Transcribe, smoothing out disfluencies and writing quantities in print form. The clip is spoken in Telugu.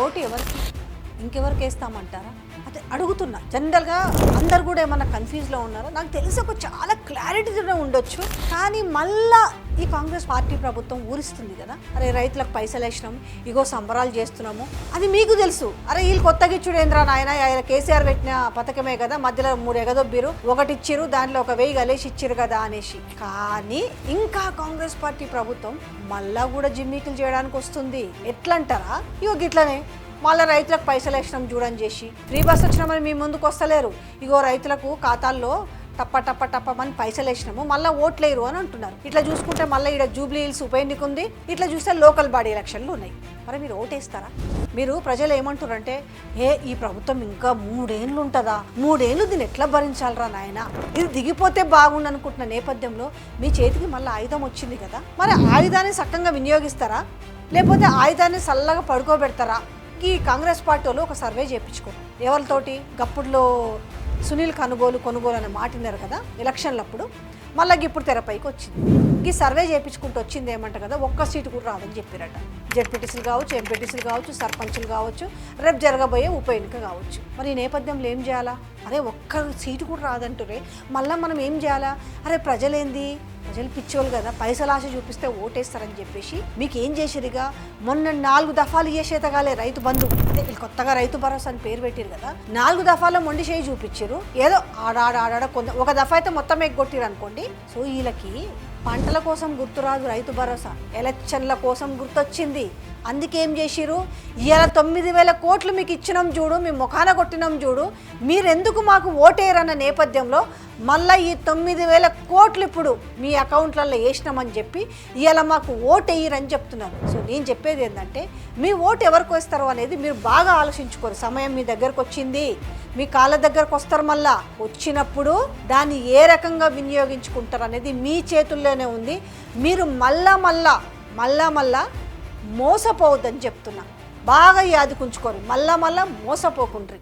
ఓటు ఎవరికి ఇంకెవరికి వేస్తామంటారా? అదే అడుగుతున్నా. జనరల్గా అందరు కూడా ఏమన్నా కన్ఫ్యూజ్లో ఉన్నారో నాకు తెలిసి ఒక చాలా క్లారిటీగా ఉండొచ్చు. కానీ మళ్ళా ఈ కాంగ్రెస్ పార్టీ ప్రభుత్వం ఊరిస్తుంది కదా, అరే రైతులకు పైసలు వేసినాము, ఇగో సంబరాలు చేస్తున్నాము, అది మీకు తెలుసు. అరే వీళ్ళు కొత్తగా ఇచ్చుడేంద్రా నాయన, ఆయన కేసీఆర్ పెట్టిన పథకమే కదా, మధ్యలో 3 ఎగదొబ్బిరు, ఒకటి ఇచ్చిరు, దాంట్లో ఒక 1000 కలిసి ఇచ్చిరు కదా అనేసి. కానీ ఇంకా కాంగ్రెస్ పార్టీ ప్రభుత్వం మళ్ళా కూడా జిమ్మికులు చేయడానికి వస్తుంది. ఎట్లంటారా? ఇగో గిట్లనే మళ్ళీ రైతులకు పైసలు వేసినాం చూడని చేసి, ఫ్రీ బస్ వచ్చినామని మీ ముందుకు వస్తలేరు. ఇగో రైతులకు ఖాతాల్లో టప్పమని పైసలు వేసినాము, మళ్ళీ ఓట్లేరు అని అంటున్నారు. ఇట్లా చూసుకుంటే మళ్ళీ ఇక్కడ జూబ్లీ హిల్స్ ఉప ఎన్నిక ఉంది, ఇట్లా చూస్తే లోకల్ బాడీ ఎలక్షన్లు ఉన్నాయి. మరి మీరు ఓటేస్తారా? మీరు ప్రజలు ఏమంటారంటే, ఈ ప్రభుత్వం ఇంకా 3 ఏళ్ళు ఉంటుందా, 3 ఏళ్ళు దీన్ని ఎట్లా భరించాలరా నాయన, ఇది దిగిపోతే బాగుండు అనుకుంటున్న నేపథ్యంలో మీ చేతికి మళ్ళీ ఆయుధం వచ్చింది కదా, మరి ఆయుధాన్ని చక్కగా వినియోగిస్తారా, లేకపోతే ఆయుధాన్ని చల్లగా పడుకోబెడతారా? ఈ కాంగ్రెస్ పార్టీ వాళ్ళు ఒక సర్వే చేయించుకోరు. ఎవరితోటి గప్పుడులో సునీల్ కొనుగోలు అనే మాట విన్నారు కదా ఎలక్షన్లప్పుడు, మళ్ళీ ఇప్పుడు తెరపైకి వచ్చింది. ఈ సర్వే చేయించుకుంటూ వచ్చింది ఏమంట కదా, ఒక్క సీటు కూడా రాదని చెప్పారట. జెడ్పీటీసీలు కావచ్చు, ఎంపీటీసీలు కావచ్చు, సర్పంచులు కావచ్చు, రేపు జరగబోయే ఉప ఎన్నిక కావచ్చు. మరి ఈ నేపథ్యంలో ఏం చేయాలా? అరే ఒక్క సీటు కూడా రాదంటురే, మళ్ళీ మనం ఏం చేయాలా? అరే ప్రజలు పిచ్చోళ్ళు కదా, పైసలు ఆశ చూపిస్తే ఓటేస్తారని చెప్పేసి మీకు ఏం చేసేదిగా, మొన్న 4 దఫాలు చేసేతగాలే రైతు బంధు, వీళ్ళు కొత్తగా రైతు భరోసా అని పేరు పెట్టారు కదా, 4 దఫాల్లో మొండి చేయి చూపించారు. ఏదో ఆడాడ ఒక దఫా అయితే మొత్తం ఎగ్గొట్టిరు అనుకోండి. సో వీళ్ళకి పంటల కోసం గుర్తురాదు రైతు భరోసా, ఎలక్షన్ల కోసం గుర్తొచ్చింది. అందుకేం చేసిరు, ఇవాళ 9,000 కోట్లు మీకు ఇచ్చినాం చూడు, మీ ముఖాన కొట్టినాం చూడు, మీరెందుకు మాకు ఓటేయరన్న నేపథ్యంలో మళ్ళీ ఈ 9,000 కోట్లు ఇప్పుడు మీ అకౌంట్లలో వేసినామని చెప్పి ఇవాళ మాకు ఓటేయరని చెప్తున్నారు. సో నేను చెప్పేది ఏంటంటే, మీ ఓటు ఎవరికి వస్తారో అనేది మీరు బాగా ఆలోచించుకోరు. సమయం మీ దగ్గరకు వచ్చింది, మీ కాళ్ళ దగ్గరకు వస్తారు. మళ్ళా వచ్చినప్పుడు దాన్ని ఏ రకంగా వినియోగించుకుంటారు అనేది మీ చేతుల్లోనే ఉంది. మీరు మళ్ళా మోసపోవద్దని చెప్తున్నా. బాగా యాదుకుంచుకోరు, మళ్ళా మోసపోకుండ్రి.